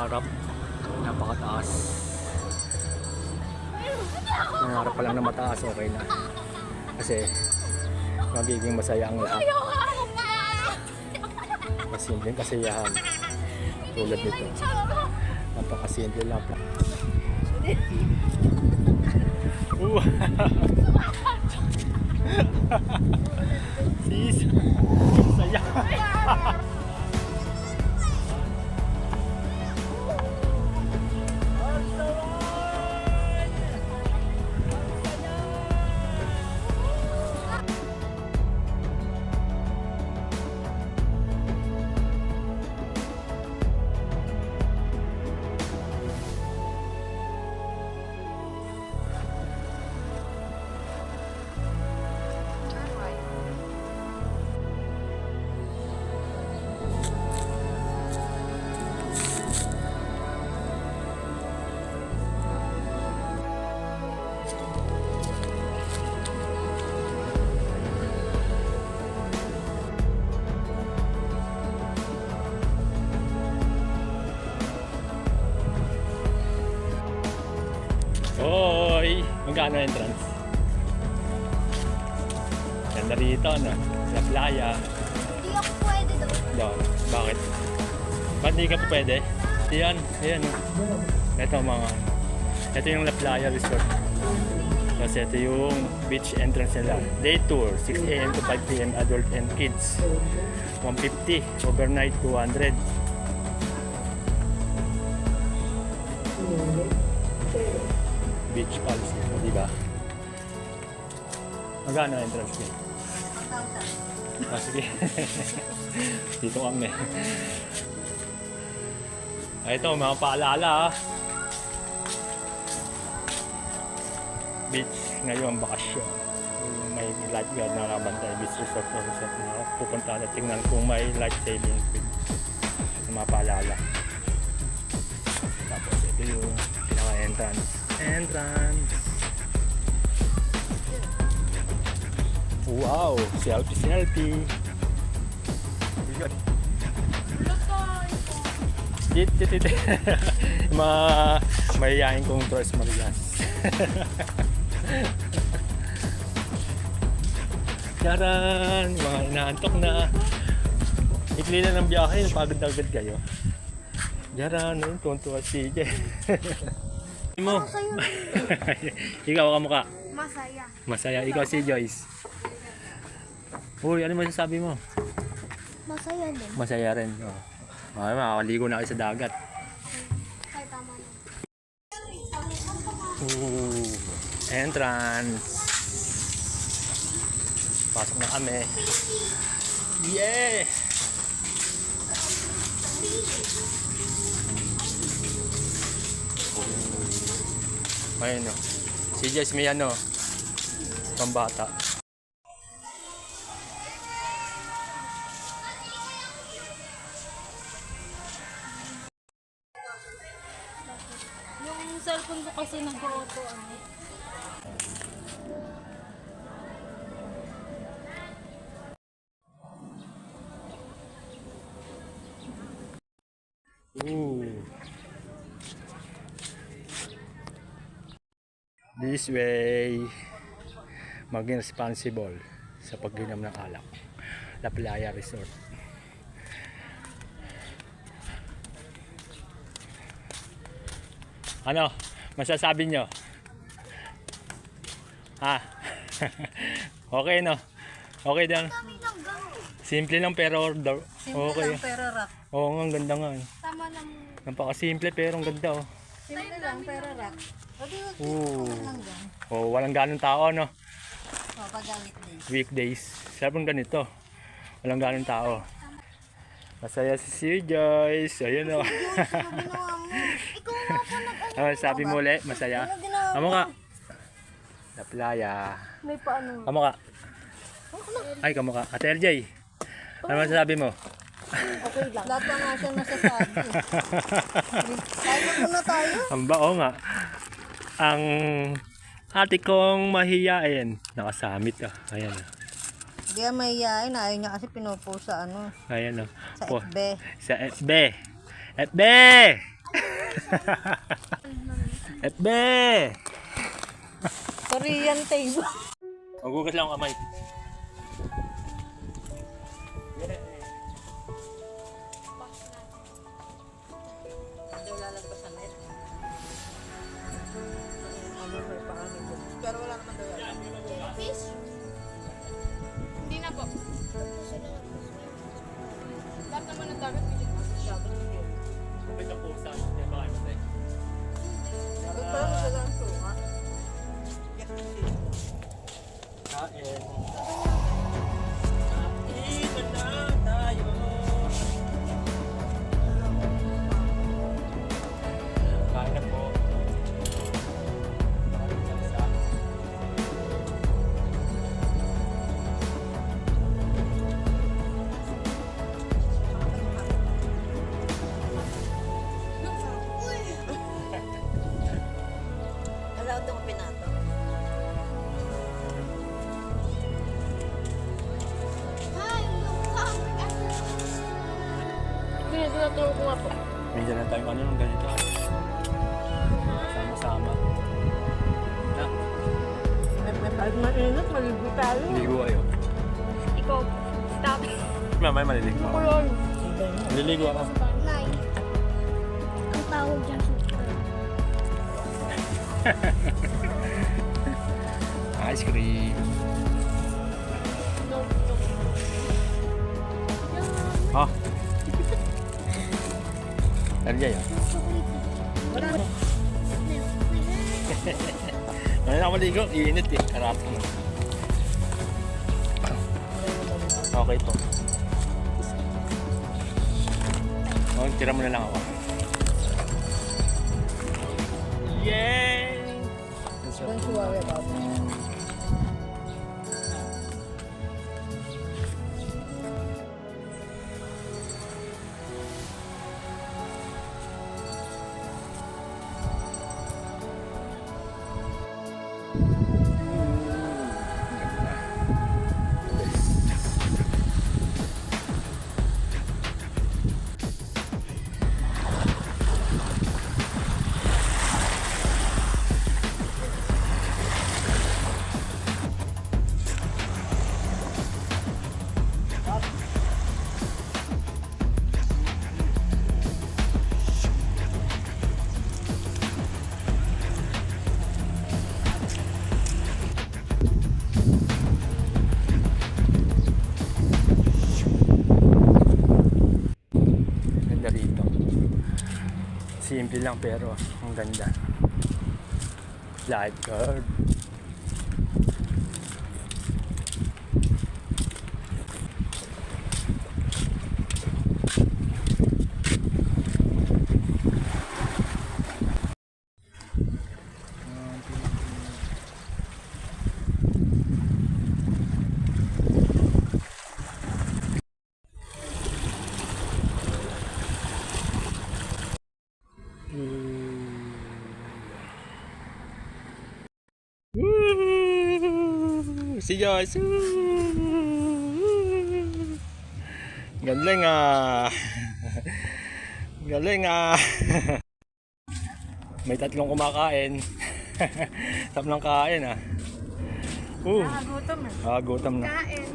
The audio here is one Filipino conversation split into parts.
pangarap. Napakataas. Pangarap pa lang na mataas, okay na. Kasi magiging masaya ang lahat. Masimpleng kasiyahan. Tulad nito. Napakasimple lang po. Sis! Saya! Hoy! Magkano entrance? Ganda rito, no? Sa playa. Hindi ako pwede doon. Doon. Bakit? Ba't di ka po pwede? Yan. Ayan. Ito mga... Ito yung La Playa Resort. Kasi ito yung beach entrance nila. Day tour. 6 AM to 5 PM adult and kids. 150. Overnight 200. Beach Palace, di ba? Magkano entrance fee? 1,000. Ah, sige. Dito kami. Ito, mga paalala. Beach ngayon, bakasyon. May lifeguard na nakabantay. Beach resort na resort na pupunta na tingnan kung may life saving equipment. Mga paalala. Tapos ito yung pinaka-entrance. Wow, selfie. Dit. Mayayain kong Torres Marias. Charan, mga inaantok na. Ikli na ng biyahe, pagod-agad kayo. Charan, tuntua si CJ. Mo. Ikaw kamukha. Masaya. Masaya. Ikaw si Joyce. Uy, ano masasabi mo? Masaya din. Masaya rin. Oh. Ay, makakaligo na kayo sa dagat. Ay, tama na. Ooh, entrance. Pasok na kami. Yeah! Ayun o. Si Jess may ano, pambata. Yung cellphone ko kasi nag-auto ano. Ooh. This way, maging responsible sa pag-inom ng alak. La Playa Resort. Ano, masasabi nyo? Ha? Okay no? Okay din. Simple lang pero okay. Lang pero rock. Oo nga, ang ganda nga. Tama lang. Napaka-simple pero ang ganda oh. Simple lang pero rock. Oh, walang ganong tao no? O, pag Weekdays. Sarap ng ganito. Walang ganong tao. Masaya si Sir Joyce. Ayun o. Sabi mo ulit, masaya. Amo ka. La Playa. May paano. Amo ka. Ay, kamo ka. Ate LJ. Ano masasabi mo? Okay lang. Lahat pa nga siya masasabi. Tayo muna tayo. Ang bao nga. Ang ate kong mahiyain. Nakasamit ah. Ayan ah. Hindi ka mahihain. Ayaw niya kasi pinupost sa ano. Ayan ah. Sa Oh, FB. sa FB. FB! FB! Korean table. Magugas lang ang kamay. Daw lalagpasan net. Ano may paano doon? Pero wala naman daw yan. Fish? Hindi na po. Lahat naman ng dagat may dito. Dapat yun. Kapit ang pusa. Yan ba kayo matay? Dapat pala magdala ang tunga. Kain. Kain na tayo. Kain na po. Alam ko pinato. Hi, tinuturo ko nga po. Minsan na tayong ano nung ganito. Sama-sama. Na, Kahit mainit, maligo tayo. ligo kayo. Ikaw, stop. Mamay maliligo ako. Kulon. Maliligo ako. Nine. Ang tawag dyan super. Ice cream. No, no. Oh. Ano dyan yun? Ano na ako maligo? Iinit eh. Harap mo. Okay po. Oh, tira mo na lang ako. Yay! Don't you worry about it. Ganda rito. Simple lang pero ang ganda. Lifeguard. Si Joyce. Galing ah. Galing ah. May tatlong kumakain. Tatlong kain ah. Nakagutom eh. Gutom na. Kain.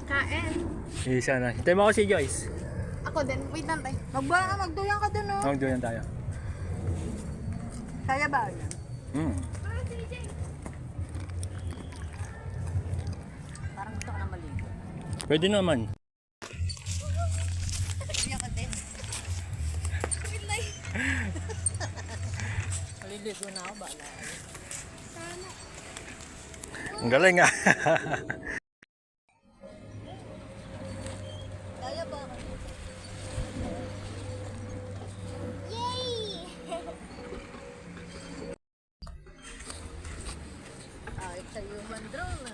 Kain. Isa na. Hintay mo ako si Joyce. Ako din. Wait lang tayo. Magduyan ka dun, oh. Magduyan tayo. Kaya ba yan? Parang gusto ko na maligo. Pwede naman. Duyan ka din. Maliligo na ako, bala. Ang galing ah. Kaya ba? It's a human drone.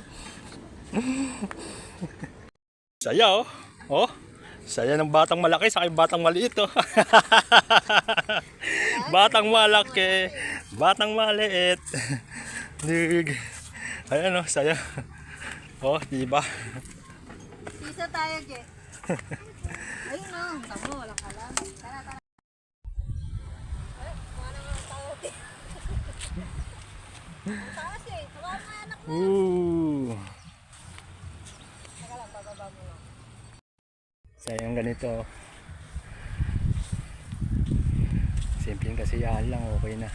Saya oh. Oh. Saya ng batang malaki sa batang maliit oh. Batang malaki, batang maliit. Dig. Ayan oh, saya. Oh, di ba? Pisa tayo, Je. Ayun, no. Tamo, walang alam. Tara, tara. Taas eh. Hawakan mo anak mo. Ooh. Teka lang, bababa mo lang. Sayang ganito. Simpleng kasiyahan lang, okay na.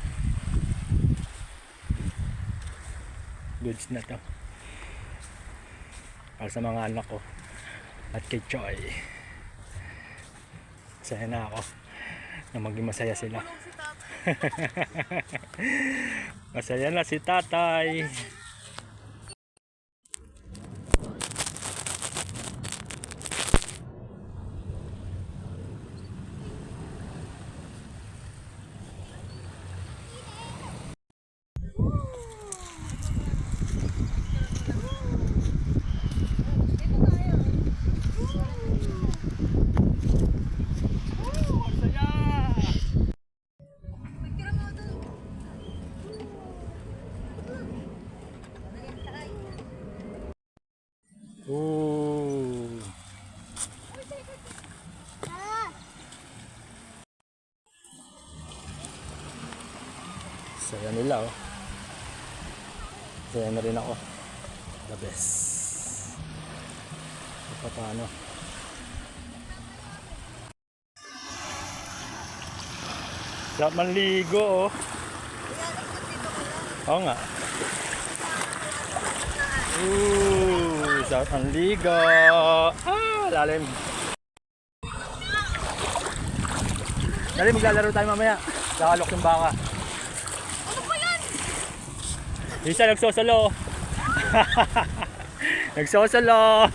Goods na to. Para sa mga anak ko. At kay Choy. Masaya na ako. Na maging masaya sila. Masaya na si tatay. Ooh. Saya nila oh. Saya na rin ako. The best. Paano? Sarap manligo oh. Oo nga. Ooh, sarap manligo. Ah, lalim. Dali, maglalaro tayo mamaya. Lakalok yung baka. Ano po yan? Isa nagsosolo. Nagsosolo.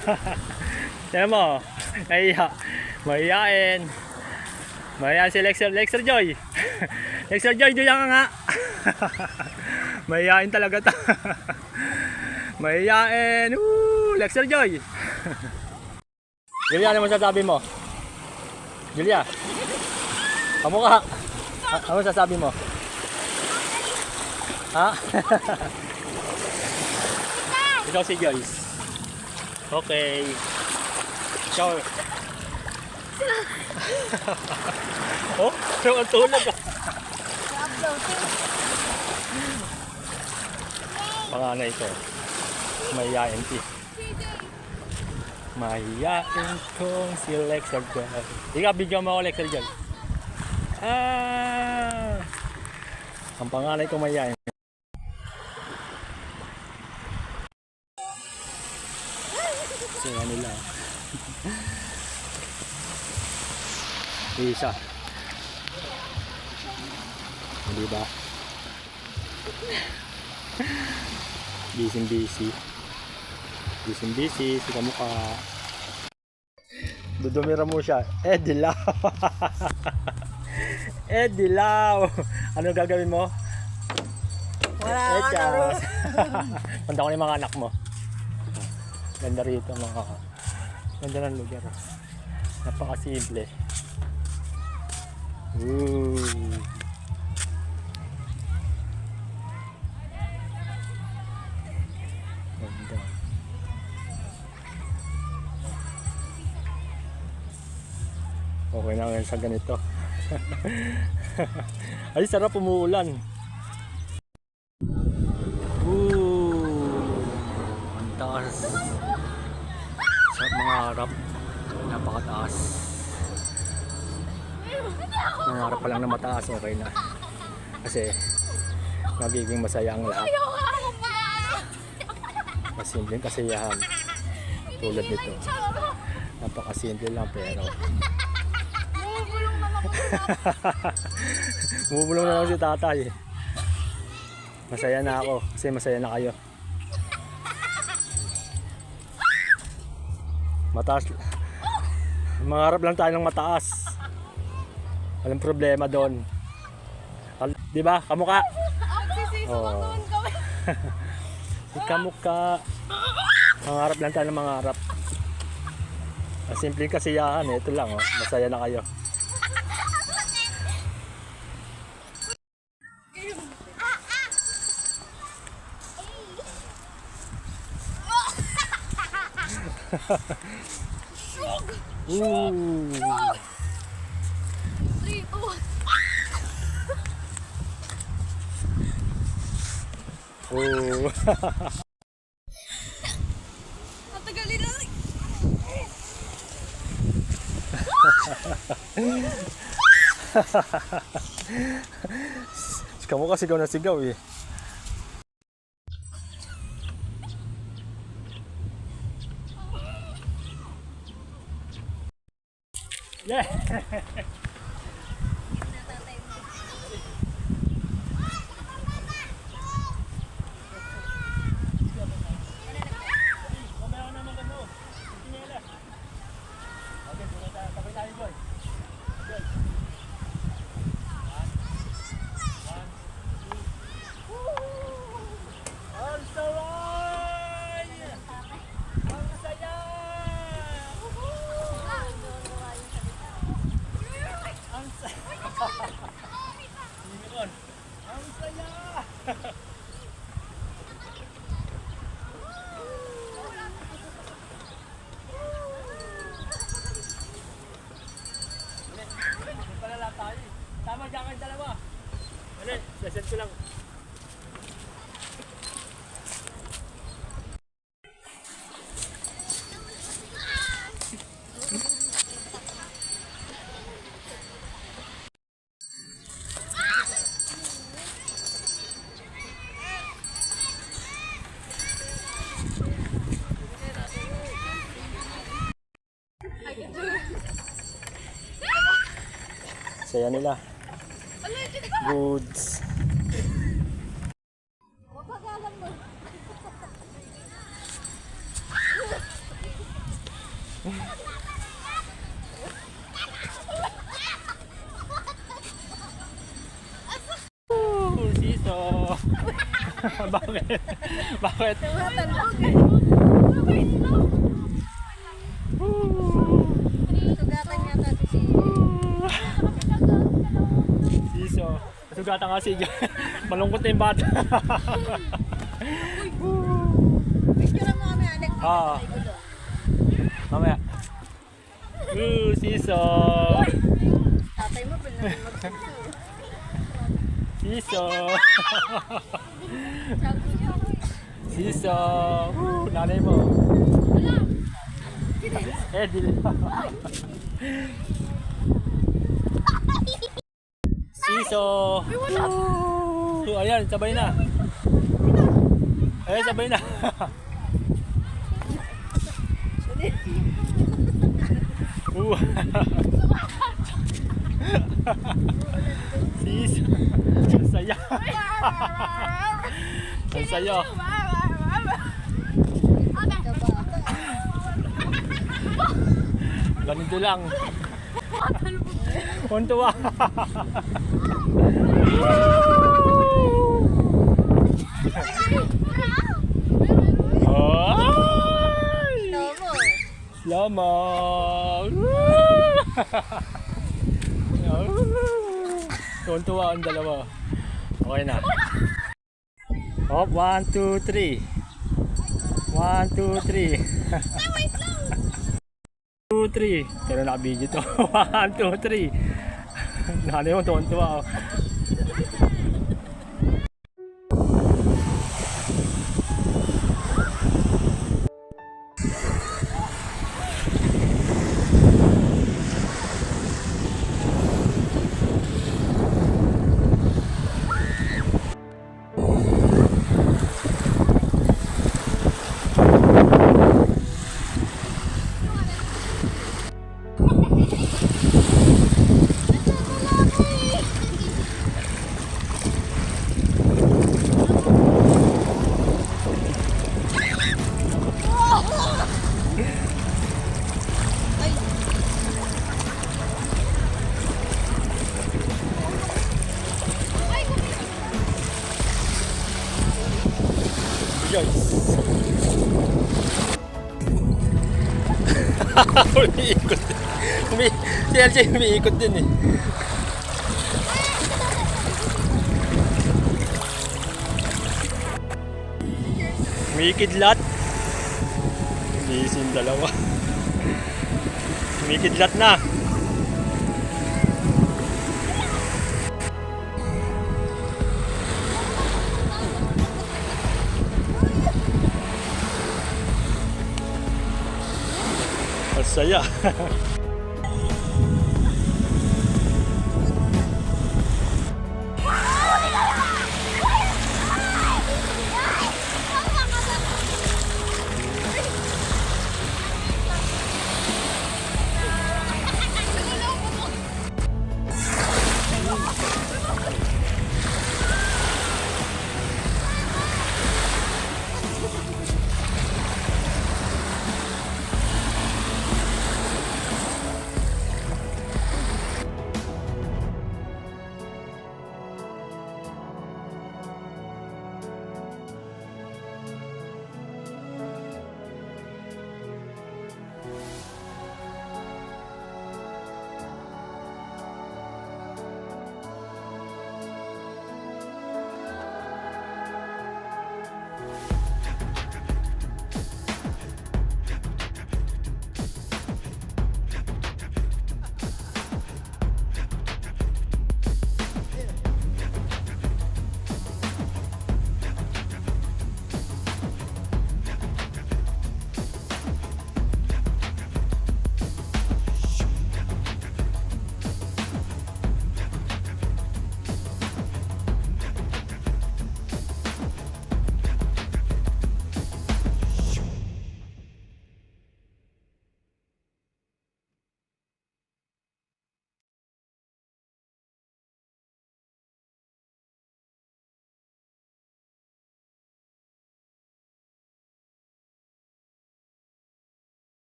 Tignan mo. Nahiya. Mahiyain. Mahiyain si Lexer Joy. Lexer Joy, doon lang nga. Mahiyain talaga ta. Mahiyain. Lexer Joy. Julia, ano masasabi mo? Julia. Kamukha. Ano masasabi mo? Ha? Ikaw si Joyce. Okay. Ikaw. Oh, so ang tulog ah. Panganay ko. Mahiyain ti. Mahiyain kong si Lexer Joy. Ikaw, bigyan mo ako Lexer Joy. Ah! Ang panganay ko mahiyain. Saya nila. Isa. Hindi ba? Busy. Si kamukha. Dudumira mo siya. Dilaw. Dilaw. Ano gagawin mo? Wala ka na. Punta ko na yung mga anak mo. Ganda rito mga. Ganda ng lugar. Napakasimple. Ooh. Ganda. Okay na ngayon sa ganito. Ay, sarap umuulan. Ang taas. Sa mga harap. Napakataas. Nangarap pa lang na mataas, okay na. Kasi magiging masaya ang lahat. Masimpleng kasiyahan. Tulad nito. Napakasimple lang pero bumubulong na lang si tatay. Masaya na ako kasi masaya na kayo. Mataas. Mangarap lang tayo ng mataas. Walang problema doon. Di ba? Kamukha. Oh. Si kamukha. Mangarap lang tayo ng mangarap. Simpleng kasiyahan eh. Ito lang oh. Masaya na kayo. Ooh. Oh. Matagalin na. Kamu kasi sigaw na sigaw eh. Yeah. Tama dyan kayo dalawa. Ano, set ko lang. Saya nila. Goods. Siso. Bakit? Bakit? Sugatan niya natin si... Siso. Sugatan nga si malungkot na yung bata. Picture mo kami, Alex. Ah. Mamaya. Siso. Tatay mo, pinag-magsuso. Siso. Siso. Nanay mo. Dili. Siso. Ayan, sabay na. Ayan, sabay na. Siso. Ang saya. Ang saya. Ganito lang. Untuwa. Lama. Untuwa ang dalawa. Okay na. Hop, 1, 2, 3. 1, 2, 3. 2, 3. Pero naka-video to. 1, 2, 3. Nanay mo, tuwan-tuwa. Umiikot din. Si LJ umiikot din eh. Umikidlat. Hindi yung dalawa. Umikidlat na. Ang saya.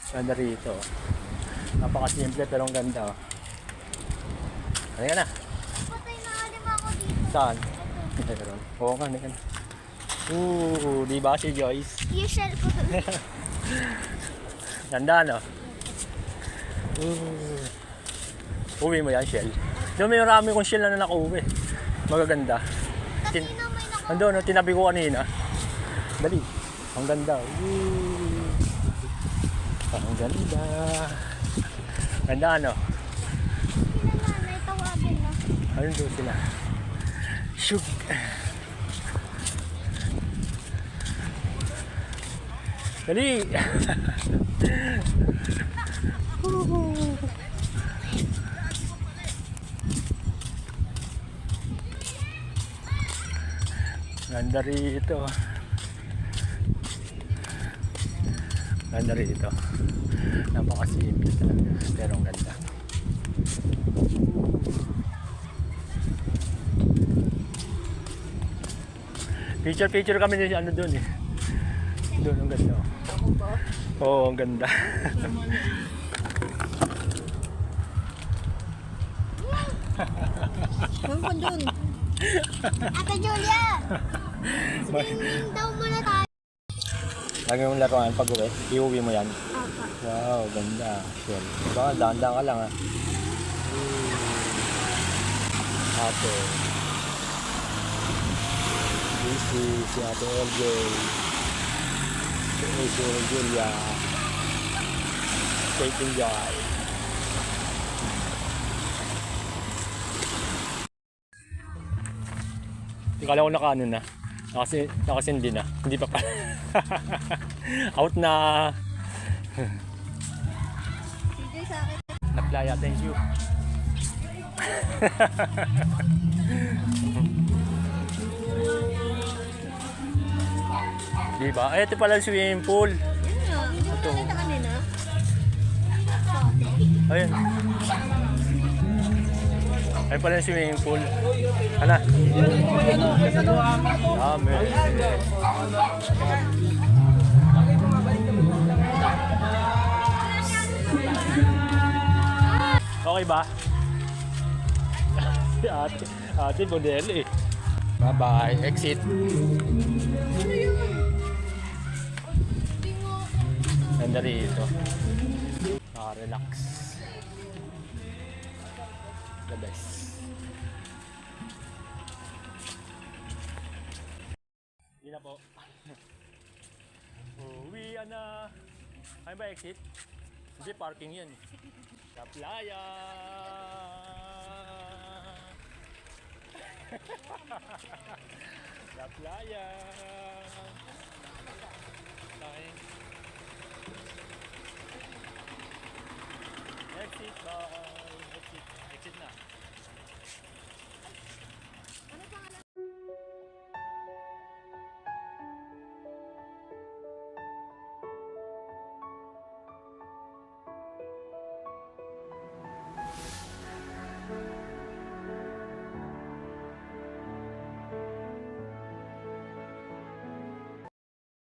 Ganda rito. Napakasimple pero ang ganda. Halika na. Patay na alima ako dito. Saan? Meron. Oo nga, halika na. Di ba si Joyce? Yung shell ko doon. Ganda, no? Uwi mo yan, shell. Doon may marami kong shell na nakauwi. Magaganda. Kanina may naka... Ando, no? Tinabi ko kanina. Dali. Ang ganda. Ang ganda. Ganda, no? Sila nanay, tawagin na. Ayun doon sila. Shoot. Dali. Ganda rito. Ganda rito. Napakasimple talaga. Pero ang ganda. Picture kami din ano doon eh. Doon ang ganda. Oo, ang ganda. Saan pa dun? Ate Julia! Swimming daw muna tayo. Lagi mong laruan pag uwi. Iuwi mo yan. Apa. Wow, ganda. Sure. Baka dahan-dahan ka lang ha. Ate. Si Ate LJ. Si Julia. Take enjoy. Kala ko nakaano na. Nakasindi na. Hindi pa pa. Out na. Sige sa akin. Na playa, thank you. Diba? Ay, ito pala yung swimming pool. Yan nga. Video Ito. ko na kanina. Ayun. Ayun pala yung swimming pool. Ano? Dami. Okay ba? Si ate model eh. Bye-bye. Exit. Ganda rito. Relax. The best. Hindi na po. Uwi na. Ano ba exit? Hindi, parking yan. Sa playa. Sa playa. Kain. Exit box.